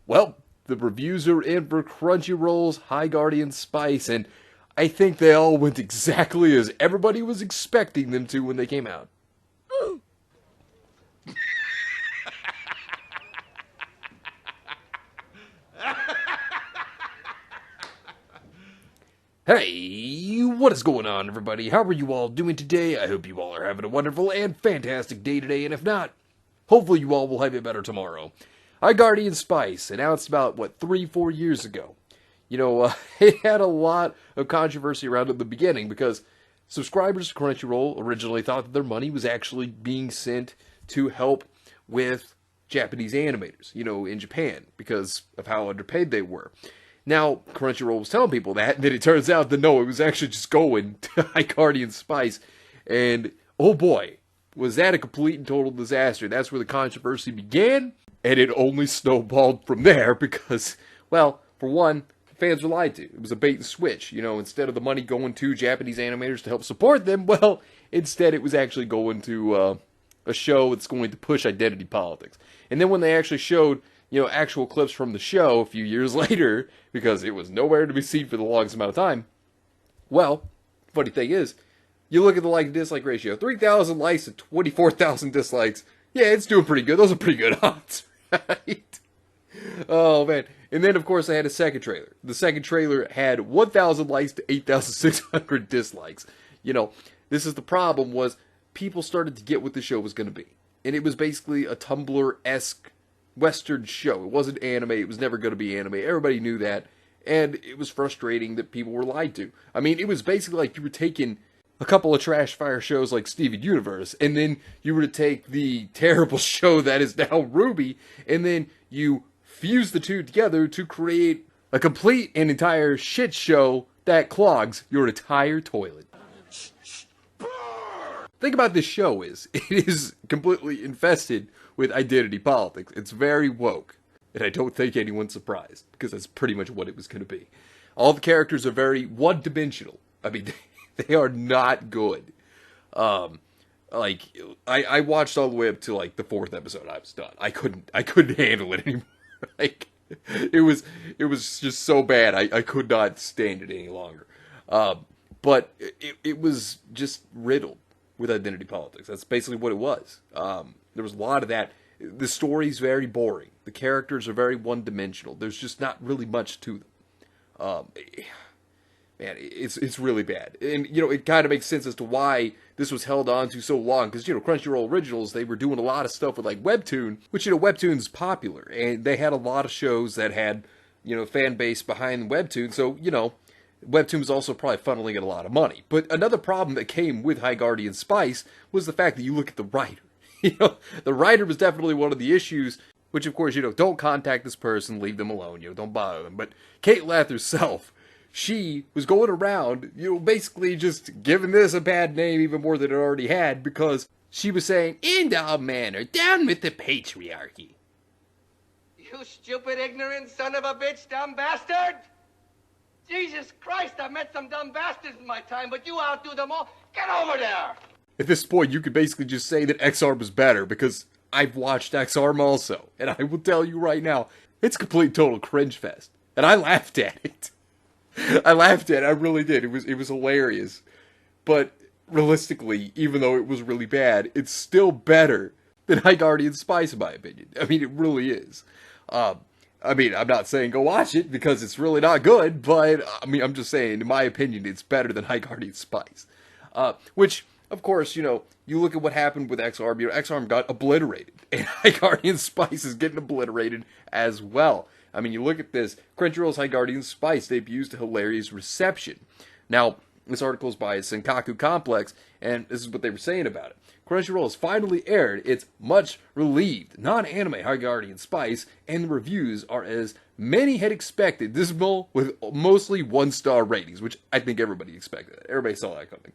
Well, the reviews are in for Crunchyroll's High Guardian Spice, and I think they all went exactly as everybody was expecting them to when they came out. Hey, what is going on, everybody? How are you all doing today? I hope you all are having a wonderful and fantastic day today, and if not, hopefully you all will have it better tomorrow. High Guardian Spice, announced about, 3-4 years ago. It had a lot of controversy around it in the beginning because subscribers to Crunchyroll originally thought that their money was actually being sent to help with Japanese animators, in Japan, because of how underpaid they were. Now, Crunchyroll was telling people that, and then it turns out that no, it was actually just going to High Guardian Spice, and oh boy, was that a complete and total disaster. That's where the controversy began, and it only snowballed from there because, well, for one, fans were lied to. It was a bait and switch. Instead of the money going to Japanese animators to help support them, well, instead it was actually going to a show that's going to push identity politics. And then when they actually showed actual clips from the show a few years later, because it was nowhere to be seen for the longest amount of time. Well, funny thing is, you look at the like-dislike ratio, 3,000 likes to 24,000 dislikes. Yeah, it's doing pretty good. Those are pretty good odds, right? Oh, man. And then, of course, I had a second trailer. The second trailer had 1,000 likes to 8,600 dislikes. This is the problem, was people started to get what the show was going to be. And it was basically a Tumblr-esque Western show. It wasn't anime. It was never going to be anime. Everybody knew that. And it was frustrating that people were lied to. I mean, it was basically like you were taking a couple of trash fire shows like Steven Universe, and then you were to take the terrible show that is now Ruby, and then you fuse the two together to create a complete and entire shit show that clogs your entire toilet. Thing about this show is, it is completely infested with identity politics. It's very woke, and I don't think anyone's surprised, because that's pretty much what it was going to be. All the characters are very one-dimensional. I mean, they are not good. I watched all the way up to, the 4th episode. I was done. I couldn't handle it anymore. It was just so bad, I could not stand it any longer. But it was just riddled with identity politics. That's basically what it was. There was a lot of that. The story's very boring. The characters are very one-dimensional. There's just not really much to them. Man, it's really bad. And, it kind of makes sense as to why this was held on to so long. Because, Crunchyroll Originals, they were doing a lot of stuff with, Webtoon. Which, Webtoon's popular. And they had a lot of shows that had, fan base behind Webtoon. So, Webtoon was also probably funneling in a lot of money. But another problem that came with High Guardian Spice was the fact that you look at the writer. The writer was definitely one of the issues, which of course, don't contact this person, leave them alone, don't bother them. But Kate Lath herself, she was going around, basically just giving this a bad name even more than it already had, because she was saying, "In all manner, down with the patriarchy." You stupid, ignorant son of a bitch, dumb bastard! Jesus Christ, I've met some dumb bastards in my time, but you outdo them all. Get over there! At this point, you could basically just say that X-Arm is better, because I've watched X-Arm also, and I will tell you right now, it's a complete total cringe fest. And I laughed at it. I really did. It was hilarious. But realistically, even though it was really bad, it's still better than High Guardian Spice, in my opinion. I mean, it really is. I'm not saying go watch it, because it's really not good, but, I'm just saying, in my opinion, it's better than High Guardian Spice. Which, of course, you look at what happened with X-Arm, X-Arm got obliterated, and High Guardian Spice is getting obliterated as well. I mean, you look at this, Crunchyroll's High Guardian Spice debuts to hilarious reception. Now, this article is by Senkaku Complex, and this is what they were saying about it. Crunchyroll has finally aired its much-relieved non-anime High Guardian Spice, and the reviews are, as many had expected, dismal with mostly one-star ratings, which I think everybody expected. Everybody saw that coming.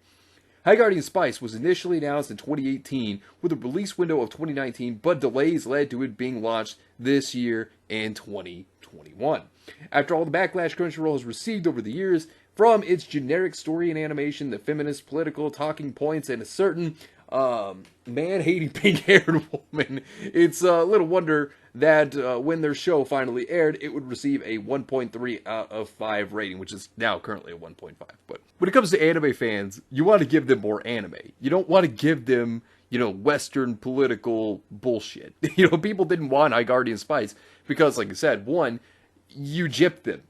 High Guardian Spice was initially announced in 2018 with a release window of 2019, but delays led to it being launched this year in 2021. After all the backlash Crunchyroll has received over the years, from its generic story and animation, the feminist political talking points, and a certain man-hating pink-haired woman, it's little wonder that when their show finally aired, it would receive a 1.3 out of 5 rating, which is now currently a 1.5. But when it comes to anime fans, you want to give them more anime. You don't want to give them, Western political bullshit. People didn't want High Guardian Spice because, like I said, one, you gypped them.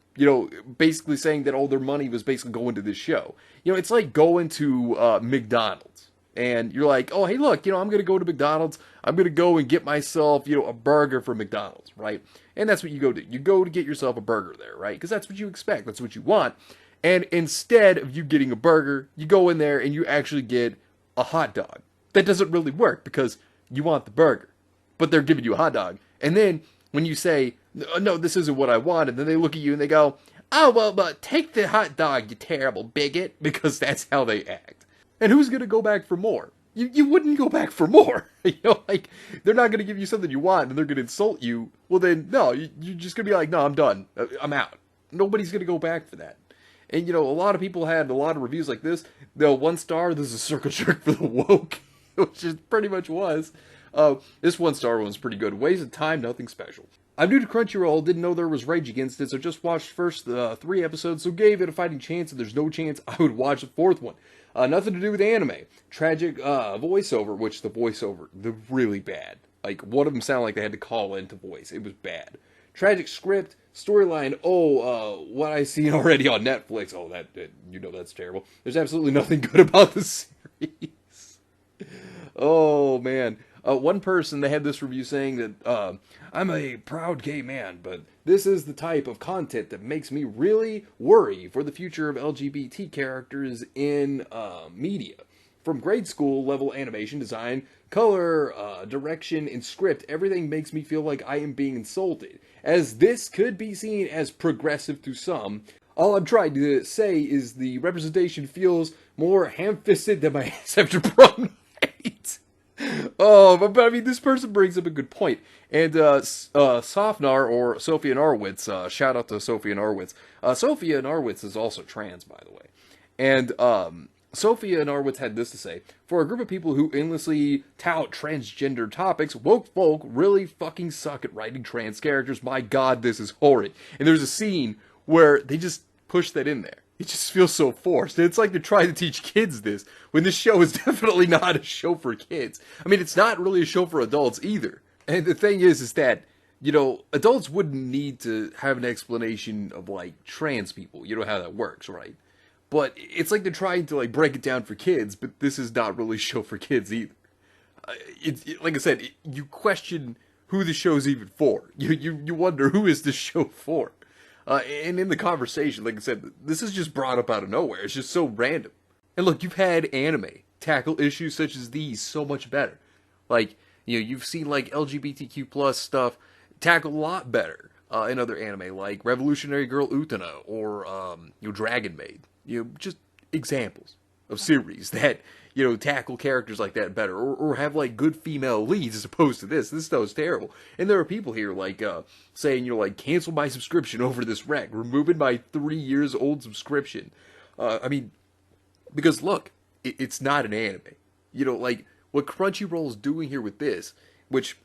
Basically saying that all their money was basically going to this show. It's like going to McDonald's. And you're like, oh, hey, look, I'm going to go to McDonald's. I'm going to go and get myself, a burger from McDonald's, right? And that's what you go do. You go to get yourself a burger there, right? Because that's what you expect. That's what you want. And instead of you getting a burger, you go in there and you actually get a hot dog. That doesn't really work because you want the burger. But they're giving you a hot dog. And then when you say, no, this isn't what I want, and then they look at you and they go, oh, well, but take the hot dog, you terrible bigot, because that's how they act. And who's going to go back for more? You wouldn't go back for more. They're not going to give you something you want and they're going to insult you. Well, then, no, you're just going to be like, no, I'm done. I'm out. Nobody's going to go back for that. And, a lot of people had a lot of reviews like this. The 1 star, this is a circle jerk for the woke, which it pretty much was. This 1 star one's pretty good. Waste of time, nothing special. I'm new to Crunchyroll, didn't know there was Rage Against it, so just watched first 3 episodes, so gave it a fighting chance, and there's no chance I would watch the 4th one. Nothing to do with anime. Tragic voiceover, which the voiceover, they're really bad. Like, one of them sounded like they had to call in to voice. It was bad. Tragic script, storyline, what I seen already on Netflix. Oh, that's terrible. There's absolutely nothing good about the series. Oh, man. One person, they had this review saying that, I'm a proud gay man, but this is the type of content that makes me really worry for the future of LGBT characters in media. From grade school level animation design, color, direction, and script, everything makes me feel like I am being insulted, as this could be seen as progressive to some. All I'm trying to say is the representation feels more ham-fisted than my ancestor prom night. Oh, but I mean, this person brings up a good point. And Sofnar, or Sophia Narwitz, shout out to Sophia Narwitz. Sophia Narwitz is also trans, by the way. And Sophia Narwitz had this to say: for a group of people who endlessly tout transgender topics, woke folk really fucking suck at writing trans characters. My god, this is horrid. And there's a scene where they just push that in there. It just feels so forced. It's like they're trying to teach kids this, when this show is definitely not a show for kids. I mean, it's not really a show for adults either. And the thing is that, adults wouldn't need to have an explanation of, trans people. You know how that works, right? But it's like they're trying to, break it down for kids, but this is not really a show for kids either. Like I said, you question who the show's even for. You wonder, who is this show for? And in the conversation, like I said, this is just brought up out of nowhere. It's just so random. And look, you've had anime tackle issues such as these so much better. You've seen, LGBTQ plus stuff tackled a lot better in other anime, like Revolutionary Girl Utena or, Dragon Maid. Just examples of series that, tackle characters like that better, or have, good female leads as opposed to this. This stuff is terrible. And there are people here, saying, cancel my subscription over this wreck, removing my 3 years old subscription. Because look, it's not an anime. What Crunchyroll's doing here with this, which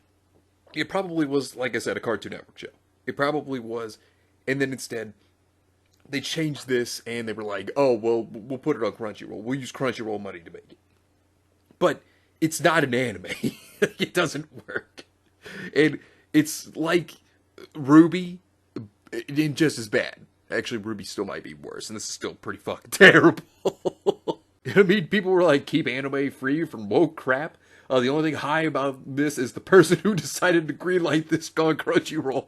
it probably was, like I said, a Cartoon Network show. It probably was, and then instead, they changed this, and they were like, oh, well, we'll put it on Crunchyroll. We'll use Crunchyroll money to make it. But it's not an anime. It doesn't work. And it's like Ruby, and just as bad. Actually, Ruby still might be worse, and this is still pretty fucking terrible. I mean, people were like, keep anime free from woke crap. The only thing high about this is the person who decided to greenlight this on Crunchyroll.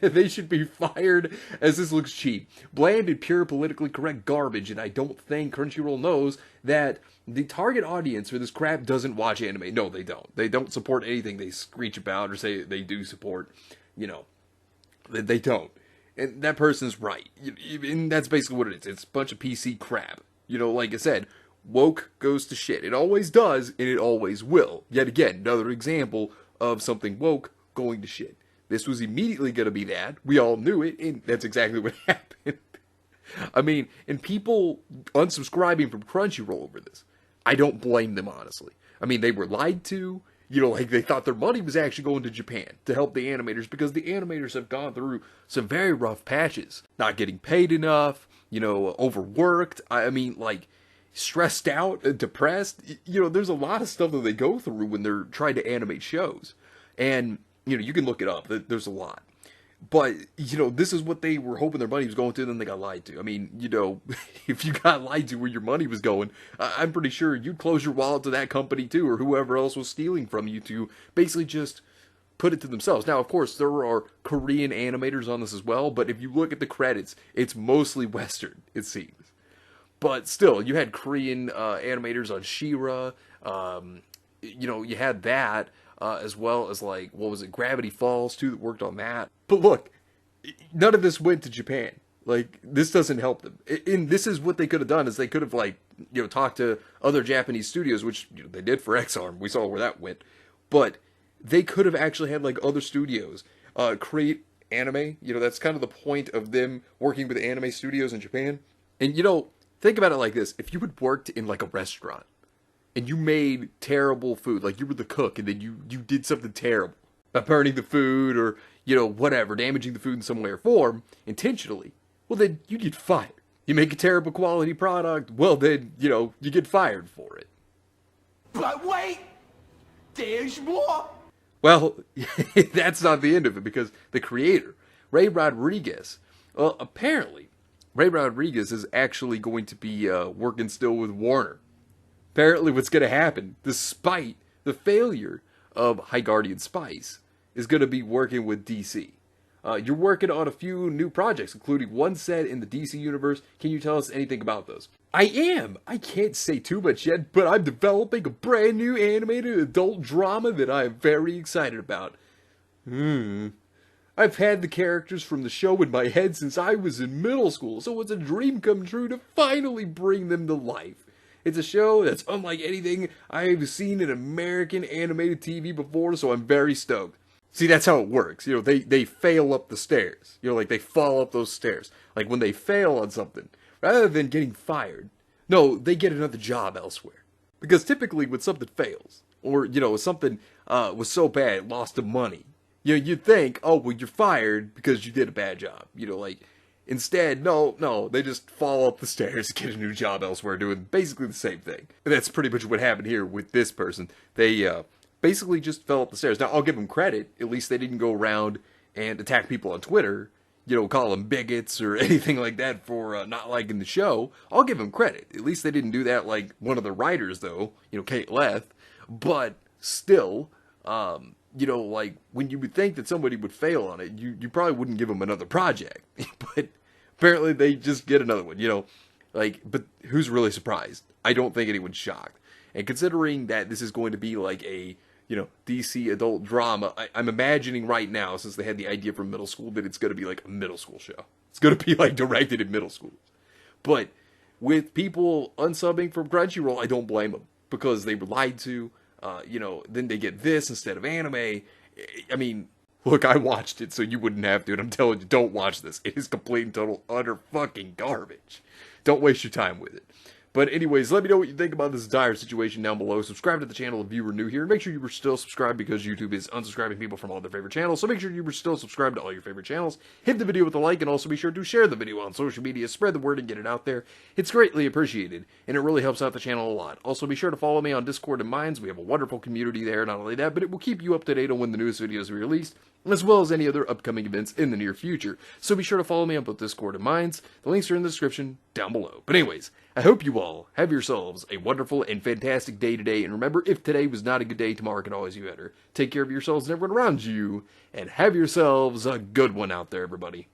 They should be fired, as this looks cheap. Bland and pure politically correct garbage, and I don't think Crunchyroll knows that the target audience for this crap doesn't watch anime. No, they don't. They don't support anything they screech about or say they do support. They don't. And that person's right. And that's basically what it is. It's a bunch of PC crap. Like I said, woke goes to shit. It always does, and it always will. Yet again, another example of something woke going to shit. This was immediately going to be that. We all knew it, and that's exactly what happened. I mean, and people unsubscribing from Crunchyroll over this, I don't blame them, honestly. I mean, they were lied to. like they thought their money was actually going to Japan to help the animators, because the animators have gone through some very rough patches. Not getting paid enough, overworked. I mean, like, stressed out, depressed. There's a lot of stuff that they go through when they're trying to animate shows. And, you can look it up. There's a lot. But, this is what they were hoping their money was going to, and then they got lied to. I mean, if you got lied to where your money was going, I'm pretty sure you'd close your wallet to that company too, or whoever else was stealing from you, to basically just put it to themselves. Now, of course, there are Korean animators on this as well, but if you look at the credits, it's mostly Western, it seems. But still, you had Korean animators on She-Ra. You had that. As well as, like, what was it, Gravity Falls, too, that worked on that. But look, none of this went to Japan. Like, this doesn't help them. And this is what they could have done, is they could have, like, talked to other Japanese studios, which they did for X-Arm. We saw where that went. But they could have actually had, like, other studios create anime. That's kind of the point of them working with anime studios in Japan. And, think about it like this. If you had worked in, like, a restaurant, and you made terrible food, like you were the cook, and then you did something terrible by burning the food, or, whatever, damaging the food in some way or form, intentionally, well, then you get fired. You make a terrible quality product, well, then, you get fired for it. But wait! There's more! Well, that's not the end of it, because the creator, Ray Rodriguez, well, apparently, Ray Rodriguez is actually going to be working still with Warner. Apparently what's going to happen, despite the failure of High Guardian Spice, is going to be working with DC. You're working on a few new projects, including one set in the DC universe. Can you tell us anything about those? I am! I can't say too much yet, but I'm developing a brand new animated adult drama that I am very excited about. I've had the characters from the show in my head since I was in middle school, so it's a dream come true to finally bring them to life. It's a show that's unlike anything I've seen in American animated TV before, so I'm very stoked. See, that's how it works. They fail up the stairs. Like, they fall up those stairs. Like, when they fail on something, rather than getting fired, no, they get another job elsewhere. Because typically when something fails, or, something was so bad, lost the money, you'd think, oh, well, you're fired because you did a bad job. Instead, no, they just fall up the stairs and get a new job elsewhere doing basically the same thing. And that's pretty much what happened here with this person. They basically just fell up the stairs. Now, I'll give them credit. At least they didn't go around and attack people on Twitter, call them bigots or anything like that for not liking the show. I'll give them credit. At least they didn't do that like one of the writers, though, Kate Leth. But still, like, when you would think that somebody would fail on it, you probably wouldn't give them another project. But apparently they just get another one, but who's really surprised? I don't think anyone's shocked. And considering that this is going to be like a, DC adult drama, I'm imagining right now, since they had the idea from middle school, that it's going to be like a middle school show. It's going to be like directed at middle schools. But with people unsubbing from Crunchyroll, I don't blame them, because they were lied to. Then they get this instead of anime. I mean, look, I watched it, so you wouldn't have to, and I'm telling you, don't watch this. It is complete and total, utter fucking garbage. Don't waste your time with it. But anyways, let me know what you think about this dire situation down below. Subscribe to the channel if you were new here. And make sure you were still subscribed, because YouTube is unsubscribing people from all their favorite channels. So make sure you were still subscribed to all your favorite channels. Hit the video with a like, and also be sure to share the video on social media. Spread the word and get it out there. It's greatly appreciated, and it really helps out the channel a lot. Also, be sure to follow me on Discord and Minds. We have a wonderful community there. Not only that, but it will keep you up to date on when the newest videos are released, as well as any other upcoming events in the near future. So be sure to follow me on both Discord and Minds. The links are in the description down below. But anyways, I hope you all have yourselves a wonderful and fantastic day today. And remember, if today was not a good day, tomorrow can always be better. Take care of yourselves and everyone around you, and have yourselves a good one out there, everybody.